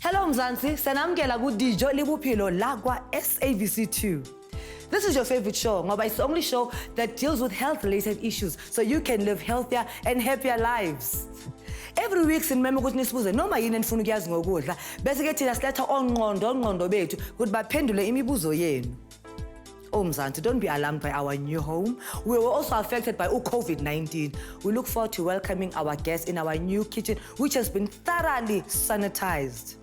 Hello Mzansi, sanamkela ku Dijo Le Bophelo la kwa SABC 2. This is your favorite show, ngoba it's the only show that deals with health-related issues so you can live healthier and happier lives. Every week sinimema ukuthi nisibuze noma yini enifuna ukuyazi ngokudla bese ke thina siletha onqondo bethu ukuthi baphendule imibuzo yenu. Oh Mzansi, don't be alarmed by our new home. We were also affected by COVID-19. We look forward to welcoming our guests in our new kitchen, which has been thoroughly sanitized.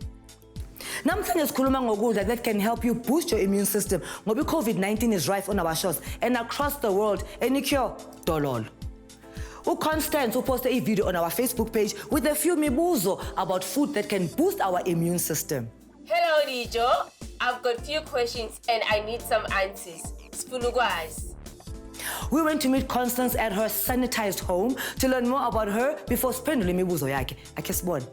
Namhlanje sikhuluma ngokudla that can help you boost your immune system ngoba COVID-19 is rife on our shores and across the world. Any cure? Dolol. Constance posted a video on our Facebook page with a few mibuzo about food that can boost our immune system. Hello Dijo, I've got few questions and I need some answers. Sifuna. We went to meet Constance at her sanitized home to learn more about her before spending imibuzo yakhe. Ake sibone.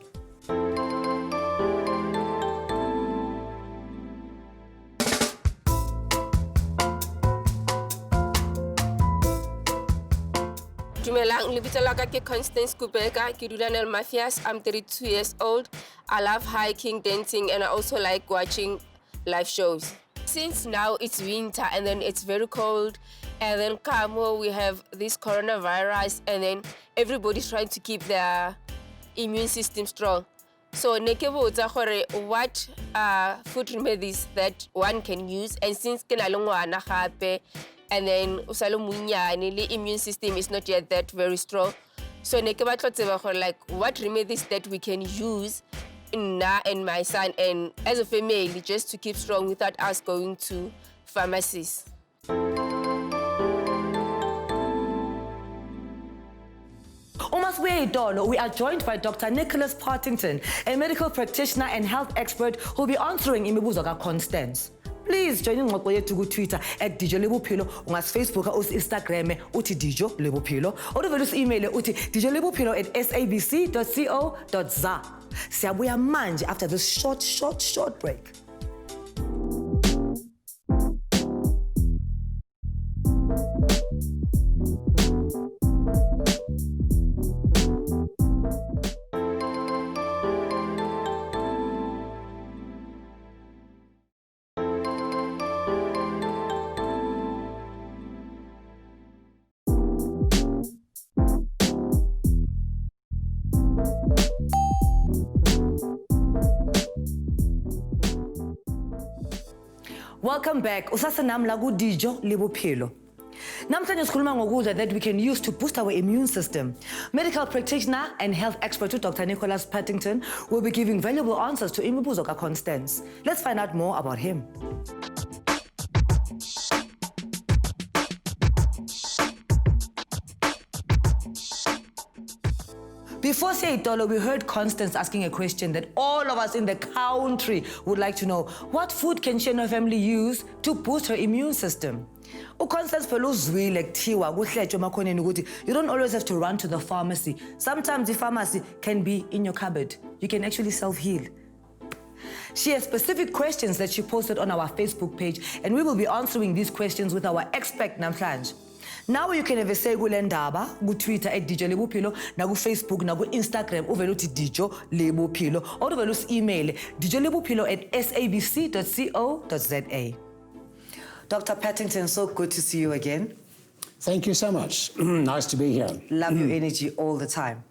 Dumelang, lebitso la ka ke Constance Kubeka, ke dula Nel Mafias. I'm 32 years old. I love hiking, dancing, and I also like watching live shows. Since now it's winter and then it's very cold, and then we have this coronavirus, and then everybody's trying to keep their immune system strong. So what food remedies that one can use, and since ke na le ngwana gape, and then the immune system is not yet that very strong. So like what remedies that we can use and my son and as a family just to keep strong without us going to pharmacies. We are joined by Dr. Nicholas Partington, a medical practitioner and health expert who will be answering imibuzo ka Constance. Please join ingxoxo yethu ku Twitter @Dijo Le Bophelo, Facebook, Instagram uthi Dijo Le Bophelo, or uvele email uthi dijolebophelo@sabc.co.za. Siyabuya manje after this short break. Welcome back. Usasanam lagu Dijo Le Bophelo. Namhlanje sikhuluma ngokudla that we can use to boost our immune system. Medical practitioner and health expert Dr. Nicholas Partington will be giving valuable answers to imibuzo ka Constance. Let's find out more about him. Before Seitolo, we heard Constance asking a question that all of us in the country would like to know. What food can she and her family use to boost her immune system? Constance, you don't always have to run to the pharmacy. Sometimes the pharmacy can be in your cupboard. You can actually self-heal. She has specific questions that she posted on our Facebook page, and we will be answering these questions with our expert namhlanje. Now you can have a say kulendaba ku Twitter @Dijo Le Bophelo, na ku Facebook, na ku Instagram uvele uthi Dijo Le Bophelo, or uvele email dijolebophelo@sabc.co.za. Dr. Partington, so good to see you again. Thank you so much. Nice to be here. Love your energy all the time.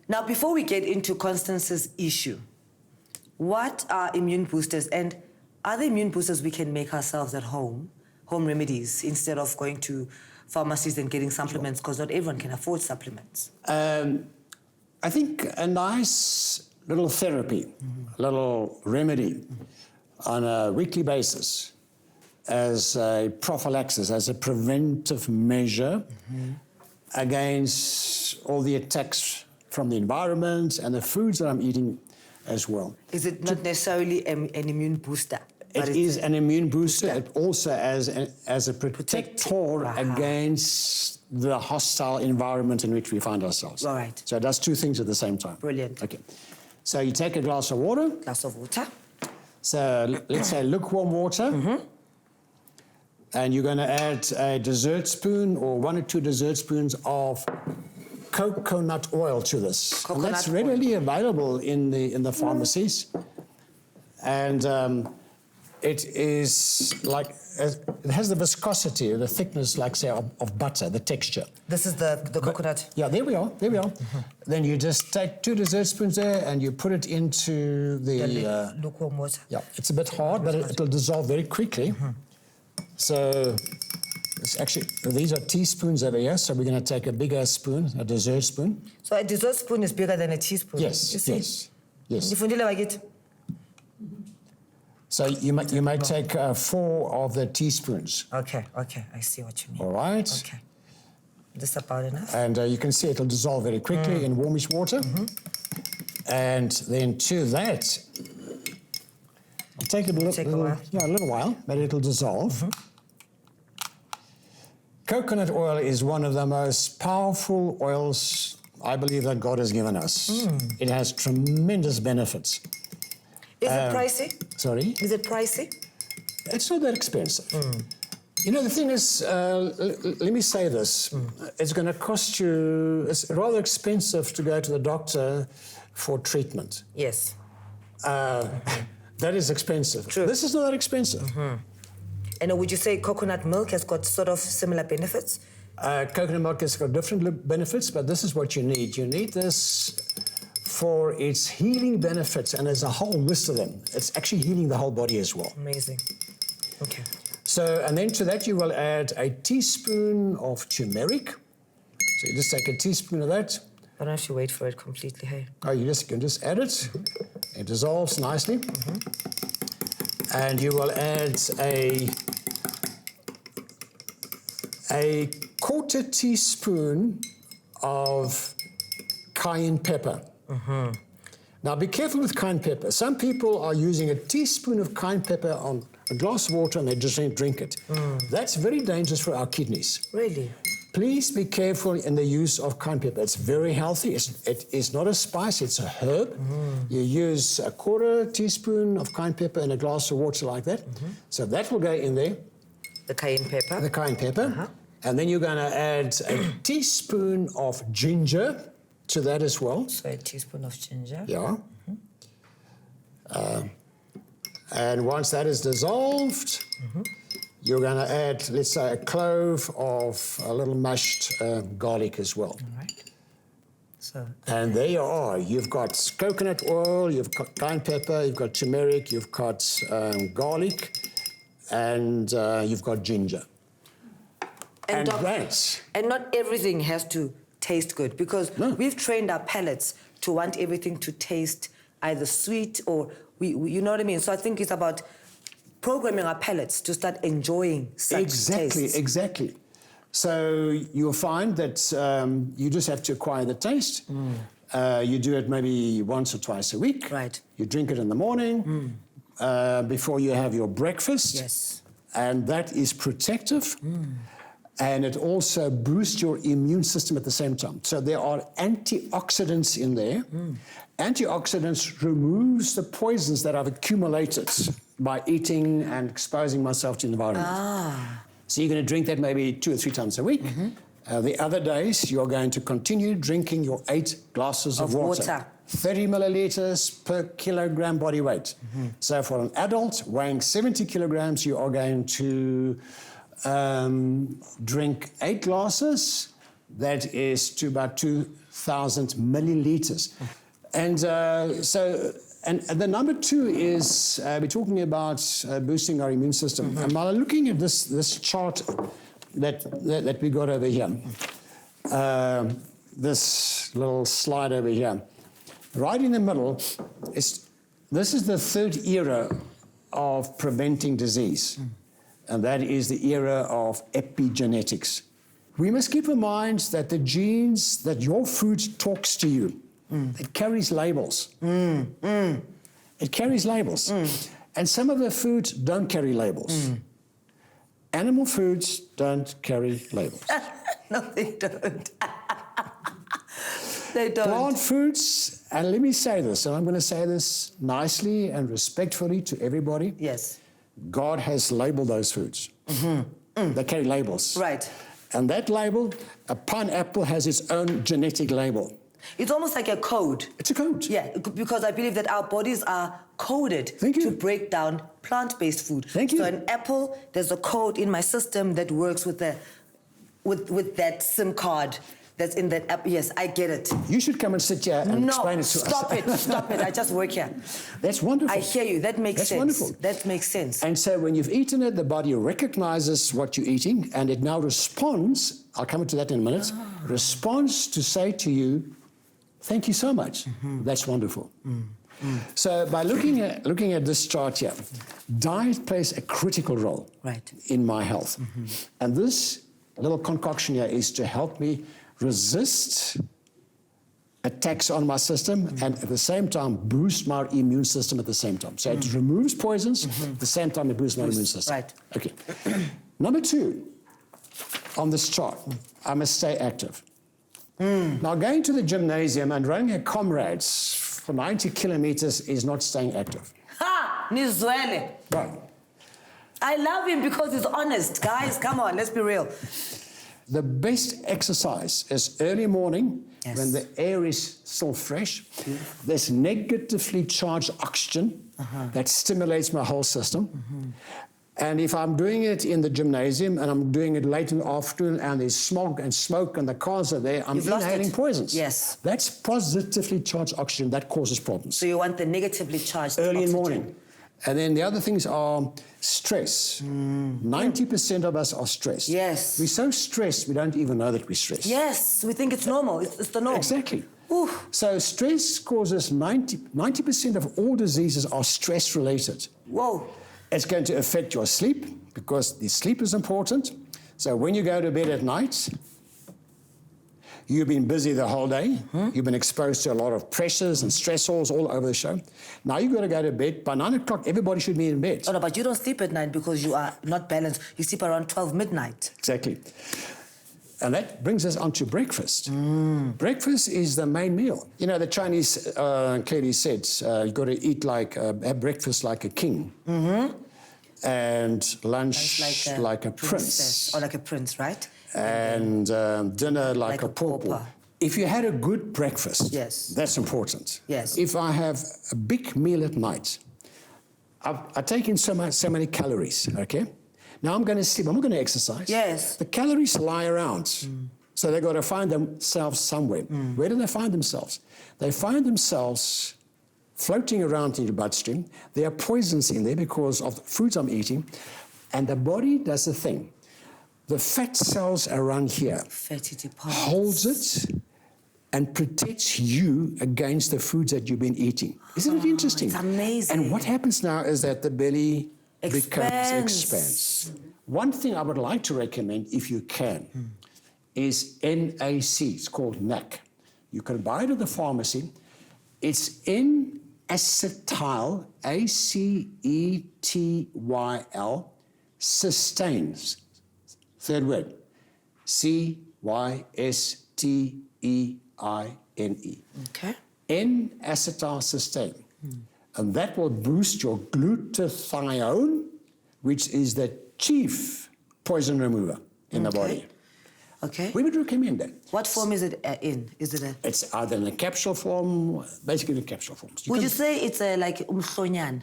Now, before we get into Constance's issue, what are immune boosters, and are there immune boosters we can make ourselves at home? Home remedies instead of going to pharmacies and getting supplements, because not everyone can afford supplements. I think a nice little therapy, a little remedy on a weekly basis as a prophylaxis, as a preventive measure against all the attacks from the environment and the foods that I'm eating as well. Is it not necessarily an immune booster? It is an immune booster. It also as a protector against the hostile environment in which we find ourselves. All right. So it does two things at the same time. Brilliant. Okay. So you take a glass of water. Glass of water. So let's say lukewarm water. And you're going to add a dessert spoon or 1 or 2 dessert spoons of coconut oil to this. And Coconut that's oil. readily available in the pharmacies. And it is like, it has the viscosity, the thickness, like say, of butter, the texture. This is the coconut. Yeah, there we are. Then you just take 2 dessert spoons there and you put it into the... lukewarm water. yeah, it's a bit hard, but it'll dissolve very quickly. So it's actually, these are teaspoons over here, so we're going to take a bigger spoon, a dessert spoon. So a dessert spoon is bigger than a teaspoon. Yes, You see? yes. Ndifundile wakithi. So you might take 4 of the teaspoons. Okay, I see what you mean. All right. Okay. This about enough? And you can see it'll dissolve very quickly in warmish water. And then to that, it'll take a little while, but it'll dissolve. Coconut oil is one of the most powerful oils I believe that God has given us. It has tremendous benefits. Is it pricey? Sorry? Is it pricey? It's not that expensive. You know, the thing is, let me say this. It's going to cost you, it's rather expensive to go to the doctor for treatment. Yes. That is expensive. True. This is not that expensive. And would you say coconut milk has got sort of similar benefits? Coconut milk has got different benefits, but this is what you need. You need this for its healing benefits, and there's a whole list of them. It's actually healing the whole body as well. Amazing. Okay. So, and then to that you will add a teaspoon of turmeric. So you just take a teaspoon of that. I don't have to wait for it completely, hey? Oh, you can just add it. It dissolves nicely. And you will add a quarter teaspoon of cayenne pepper. Now, be careful with cayenne pepper. Some people are using a teaspoon of cayenne pepper on a glass of water and they just don't drink it. That's very dangerous for our kidneys. Really? Please be careful in the use of cayenne pepper. It's very healthy. It is not a spice, it's a herb. You use a quarter teaspoon of cayenne pepper in a glass of water like that. So that will go in there. The cayenne pepper? The cayenne pepper. And then you're going to add a teaspoon of ginger to that as well. So a teaspoon of ginger. Yeah. And once that is dissolved, you're going to add, let's say, a clove of a little mashed garlic as well. All right. So. And there you are. You've got coconut oil, you've got cayenne pepper, you've got turmeric, you've got garlic, and you've got ginger. And Doc, that's... And not everything has to taste good, because we've trained our palates to want everything to taste either sweet or, you know what I mean? So I think it's about programming our palates to start enjoying such tastes. Exactly. So you'll find that you just have to acquire the taste. You do it maybe once or twice a week. Right. You drink it in the morning before you have your breakfast. Yes. And that is protective. And it also boosts your immune system at the same time. So there are antioxidants in there. Antioxidants removes the poisons that I've accumulated by eating and exposing myself to the environment. So you're going to drink that maybe 2 or 3 times a week. The other days, you're going to continue drinking your 8 glasses of water. 30 milliliters per kilogram body weight. So for an adult weighing 70 kilograms, you are going to drink 8 glasses. That is to about 2,000 milliliters. And and the number 2 is we're talking about boosting our immune system. And while looking at this chart that we got over here, this little slide over here, right in the middle this is the 3rd era of preventing disease. And that is the era of epigenetics. We must keep in mind that the genes that your food talks to you, it carries labels. It carries labels. And some of the foods don't carry labels. Animal foods don't carry labels. No, they don't. They don't. Plant foods, and let me say this, and I'm going to say this nicely and respectfully to everybody. Yes. God has labeled those foods. They carry labels. Right. And that label, a pineapple has its own genetic label. It's almost like a code. It's a code. Yeah, because I believe that our bodies are coded to break down plant-based food. Thank you. So an apple, there's a code in my system that works with with that SIM card that's in that app. Yes, I get it. You should come and sit here and explain it to us. Stop it. I just work here. That's wonderful. I hear you. That makes sense. That's wonderful. That makes sense. And so when you've eaten it, the body recognizes what you're eating, and it now responds, I'll come to that in a minute, responds to say to you, thank you so much. That's wonderful. So by looking at this chart here, diet plays a critical role in my health. And this little concoction here is to help me resist attacks on my system and at the same time boost my immune system at the same time. So it removes poisons, at the same time it boosts my immune system. Right. Okay. Number 2, on this chart, I must stay active. Now, going to the gymnasium and running a comrades for 90 kilometers is not staying active. Ha! Nizwele. Right. I love him because he's honest. Guys, come on, let's be real. The best exercise is early morning when the air is still fresh. There's negatively charged oxygen that stimulates my whole system. And if I'm doing it in the gymnasium and I'm doing it late in the afternoon and there's smog and smoke and the cars are there, I'm inhaling poisons. Yes. That's positively charged oxygen that causes problems. So you want the negatively charged early oxygen. in the morning. And then the other things are stress. 90% of us are stressed. Yes. We're so stressed, we don't even know that we're stressed. Yes, we think it's normal. It's the norm. Exactly. Ooh. So stress causes 90% of all diseases are stress-related. Whoa. It's going to affect your sleep because the sleep is important. So when you go to bed at night, you've been busy the whole day. You've been exposed to a lot of pressures and stressors all over the show. Now you've got to go to bed. By 9 o'clock, everybody should be in bed. Oh, no, but you don't sleep at night because you are not balanced. You sleep around 12 midnight. Exactly. And that brings us on to breakfast. Breakfast is the main meal. You know, the Chinese clearly said, you've got to eat have breakfast like a king. And lunch like a prince. Or like a prince, right? And dinner like a pauper. If you had a good breakfast, that's important. Yes. If I have a big meal at night, I take in so many calories, okay? Now I'm going to sleep, I'm not going to exercise. Yes. The calories lie around. So they've got to find themselves somewhere. Where do they find themselves? They find themselves floating around in your bloodstream. There are poisons in there because of the foods I'm eating. And the body does a thing. The fat cells around here holds it and protects you against the foods that you've been eating. Isn't it interesting? It's amazing. And what happens now is that the belly expands. One thing I would like to recommend, if you can, is NAC. It's called NAC. You can buy it at the pharmacy. It's N-acetyl, ACETYL, sustains. Third word, CYSTEINE. Okay. N-acetylcysteine. And that will boost your glutathione, which is the chief poison remover in the body. Okay. We would recommend that. What form is it in? Is it a... It's either in a capsule form, basically in a capsule form. Would you say it's like umhlonyan?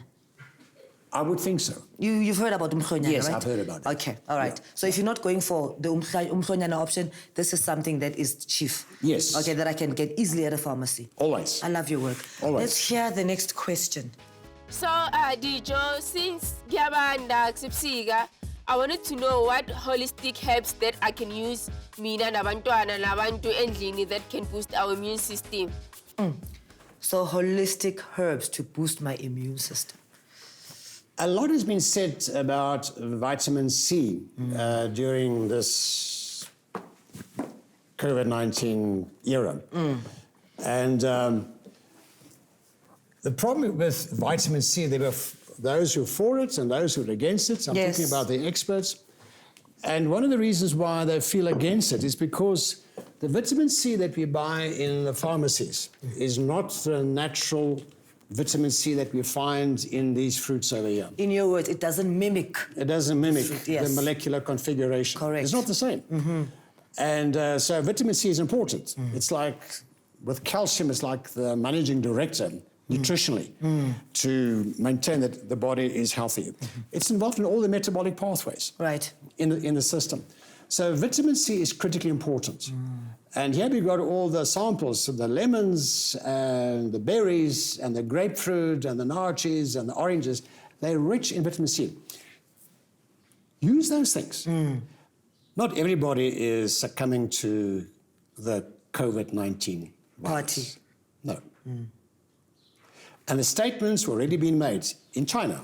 I would think so. You've heard about umhlonyan, yes, right? I've heard about it. Okay, all right. Yeah. So if you're not going for the umhlonyan option, this is something that is chief. Yes. Okay, that I can get easily at a pharmacy. Always. I love your work. Always. Let's hear the next question. So, Dijo, since Gyabanda Sipsiga, I wanted to know what holistic herbs that I can use, mina nabantwana nabantu endlini, that can boost our immune system. So holistic herbs to boost my immune system. A lot has been said about vitamin C during this COVID-19 era. And the problem with vitamin C, there were those who are for it and those who are against it. I'm talking about the experts. And one of the reasons why they feel against it is because the vitamin C that we buy in the pharmacies is not the natural vitamin C that we find in these fruits over here. In your words, it doesn't mimic. It doesn't mimic fruit, the molecular configuration. Correct. It's not the same. And so vitamin C is important. It's like, with calcium, it's like the managing director nutritionally to maintain that the body is healthy. It's involved in all the metabolic pathways in the system. So vitamin C is critically important. And here we've got all the samples, so the lemons and the berries and the grapefruit and the naartjies and the oranges. They're rich in vitamin C. Use those things. Not everybody is succumbing to the COVID-19 party. No. And the statements were already being made in China,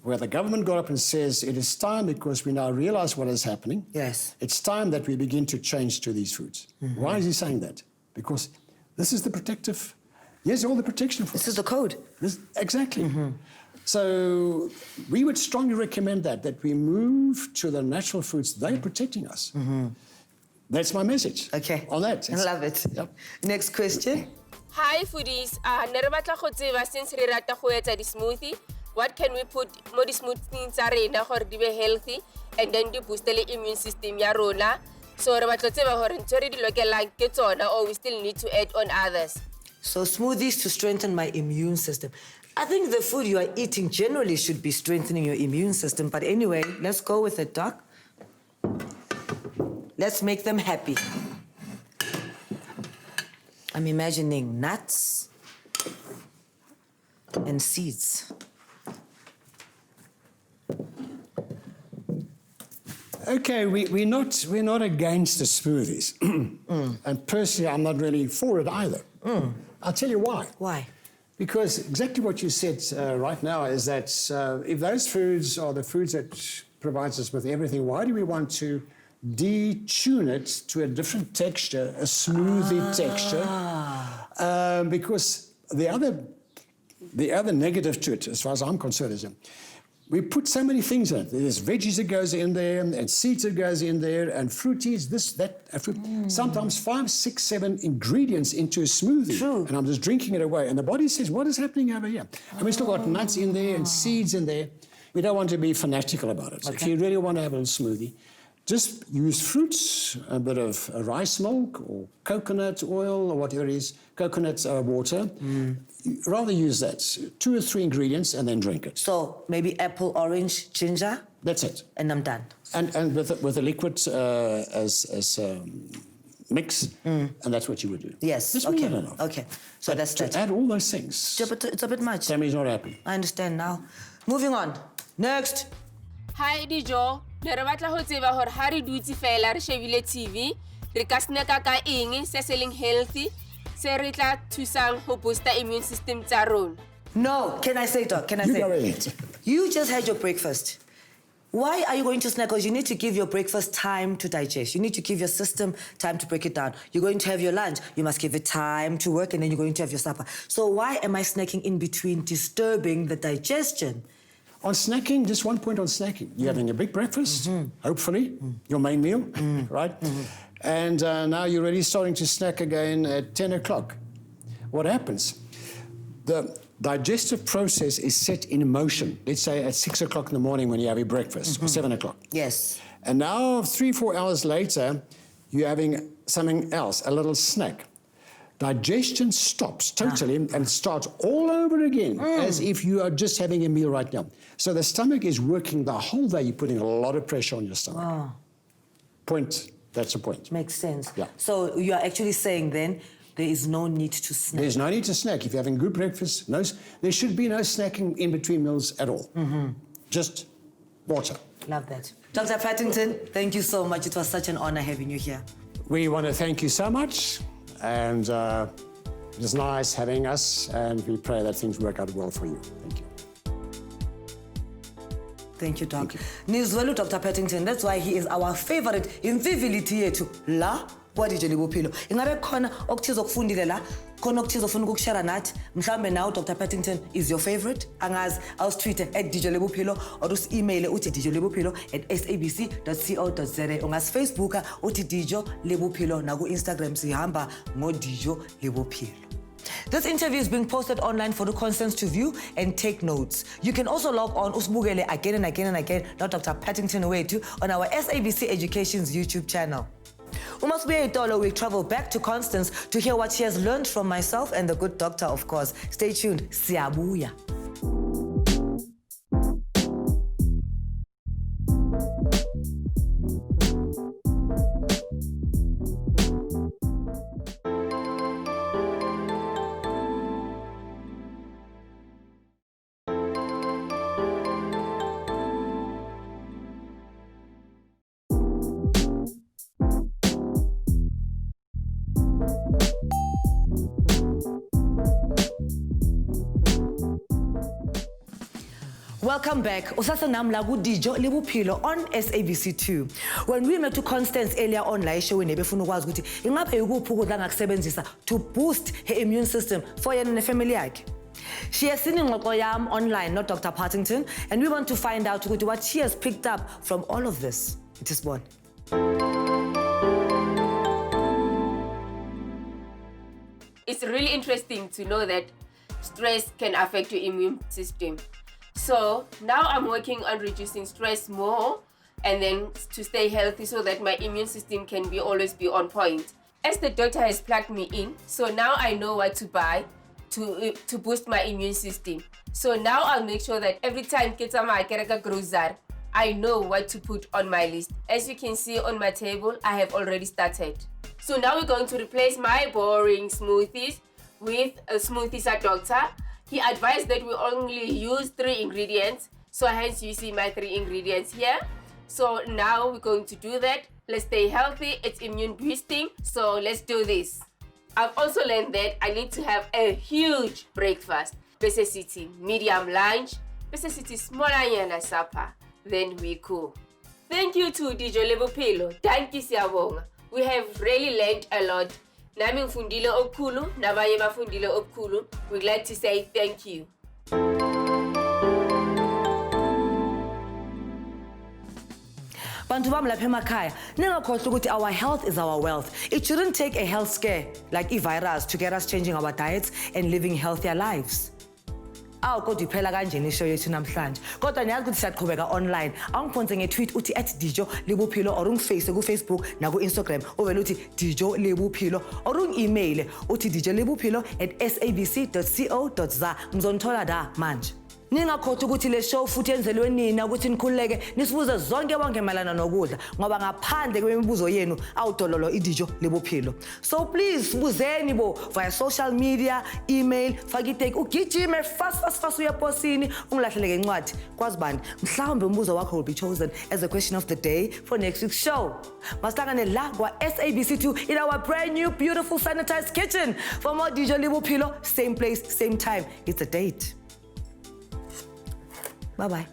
where the government got up and says, it is time, because we now realize what is happening. Yes. It's time that we begin to change to these foods. Why is he saying that? Because this is the protective, yes, all the protection for us. This is the code. Exactly. So we would strongly recommend that we move to the natural foods. They're protecting us. That's my message. Okay. On that. I love it. Yep. Next question. Hi foodies, ne re batla go tseba since re rata go etsa di smoothie, what can we put mo di smoothies tsa rena gore di be healthy and then di boost the immune system ya rona? So re batla tseba gore ntse re di lokelang ke tsona, or we still need to add on others? So smoothies to strengthen my immune system. I think the food you are eating generally should be strengthening your immune system. But anyway, let's go with it, Doc. Let's make them happy. I'm imagining nuts and seeds. Okay, we're not against the smoothies. And personally, I'm not really for it either. I'll tell you why. Why? Because exactly what you said right now is that if those foods are the foods that provides us with everything, why do we want to detune it to a different texture, a smoothie texture? Because the other negative to it, as far as I'm concerned, is we put so many things in it. There's veggies that goes in there, and seeds that goes in there, and fruities, this, that, fruit. Sometimes 5, 6, 7 ingredients into a smoothie. True. And I'm just drinking it away. And the body says, what is happening over here? And we still got nuts in there and seeds in there. We don't want to be fanatical about it. So if you really want to have a little smoothie, just use fruits, a bit of rice milk or coconut oil or whatever it is, coconut water. Rather use that, 2 or 3 ingredients, and then drink it. So maybe apple, orange, ginger. That's it. And I'm done. And with a liquid as mix, and that's what you would do. Yes. Just Okay. more than enough. Okay. So that's to that. add all those things. Yeah, but it's a bit much. Tammy's not happy. I understand now. Moving on. Next. Hi Dijo, ne re batla go tseba gore ha re dutse fela re shebile TV, re ka snacka ka eng se se leng healthy, se re tla thusang go booster immune system tsa rona? No. Can I say, Doc? Can I You say? go ahead. You just had your breakfast. Why are you going to snack? Because you need to give your breakfast time to digest. You need to give your system time to break it down. You're going to have your lunch. You must give it time to work, and then you're going to have your supper. So why am I snacking in between, disturbing the digestion? On snacking, just one point on snacking. You're having a big breakfast, hopefully, your main meal, right? And now you're already starting to snack again at 10 o'clock. What happens? The digestive process is set in motion. Let's say at 6 o'clock in the morning when you have your breakfast, or 7 o'clock. Yes. And now 3, 4 hours later, you're having something else, a little snack. Digestion stops totally and starts all over again, as if you are just having a meal right now. So the stomach is working the whole day. You're putting a lot of pressure on your stomach. Point. That's the point. Makes sense. Yeah. So you are actually saying then there is no need to snack. There's no need to snack. If you're having good breakfast, there should be no snacking in between meals at all. Just water. Love that. Dr. Partington, thank you so much. It was such an honor having you here. We want to thank you so much. And it was nice having us. And we pray that things work out well for you. Thank you. Thank you, Doc. Nizwelu Dr. Partington, that's why he is our favorite in civility yethu la kwa Dijo Le Bophelo. Ingabe khona okuthiza okufundile la, khona okuthiza ofuna ukushare nathi, mhlambe now Dr. Partington is your favorite. Angazi, awusitweet @Dijo Le Bophelo or usi-email uthi dijolebophelo@sabc.co.za. Ungasifacebooka uthi Dijo Le Bophelo, na ku Instagram sihamba ngo Dijo Le Bophelo. This interview is being posted online for the Constance to view and take notes. You can also log on usibukele again and again, not Dr. Partington away too, on our SABC Education's YouTube channel. Uma sibuye ey'tolo, we travel back to Constance to hear what she has learned from myself and the good doctor, of course. Stay tuned. Siyabuya. Welcome back. Usasanam la Dijo Le Bophelo on SABC2. When we met to Constance earlier on la show in ebefuna ukwazi ukuthi ingabe yikuphi ukudla angakusebenzisa to boost her immune system for yena nefamily yakhe. She has seen ingxoxo yam online, not Dr. Partington, and we want to find out what she has picked up from all of this. It is born. It's really interesting to know that stress can affect your immune system. So now I'm working on reducing stress more and then to stay healthy so that my immune system can always be on point. As the doctor has plugged me in, so now I know what to buy to boost my immune system. So now I'll make sure that every time I know what to put on my list. As you can see on my table, I have already started. So now we're going to replace my boring smoothies with a smoothies doctor. He advised that we only use 3 ingredients. So hence you see my 3 ingredients here. So now we're going to do that. Let's stay healthy. It's immune boosting. So let's do this. I've also learned that I need to have a huge breakfast. Bese city medium lunch. Bese city smaller supper. Then we cool. Thank you to Dijo Le Bophelo. Thank you siyabonga. We have really learned a lot. Nami ngifundile okukhulu, nabanye bafundile okukhulu. We'd like to say thank you. Bantu bami lapha emakhaya, ningakhohlwa ukuthi our health is our wealth. It shouldn't take a health scare like i-virus to get us changing our diets and living healthier lives. Kodwa iphela kanjeni ishow yethu namhlanje. Kodwa niyazi ukuthi siyaqhubeka online. Awungiphonse ngetweet uthi @Dijo Le Bophelo or ungiface ku-Facebook na ku-Instagram ovela uthi Dijo Le Bophelo or ungi-email uthi dijolebophelo@sabc.co.za. Ngizonithola da manje. Ningakhohlwa ukuthi le show futhi yenzelwe nina ukuthi nikhululeke nisibuze zonke bonke malana nokudla ngoba ngaphandle kwemibuzo yenu awudololo iDijo Le Bophelo. So please buzeni bo via social media, email, faka itake ugijime fast uyaposini ungilahleleke incwadi kwazi bani mhlawumbe umbuzo wakho will be chosen as a question of the day for next week's show. Masihlangane la kwa SABC2 in our brand new beautiful sanitized kitchen. For more Dijo Le Bophelo, same place, same time. It's a date. Bye-bye.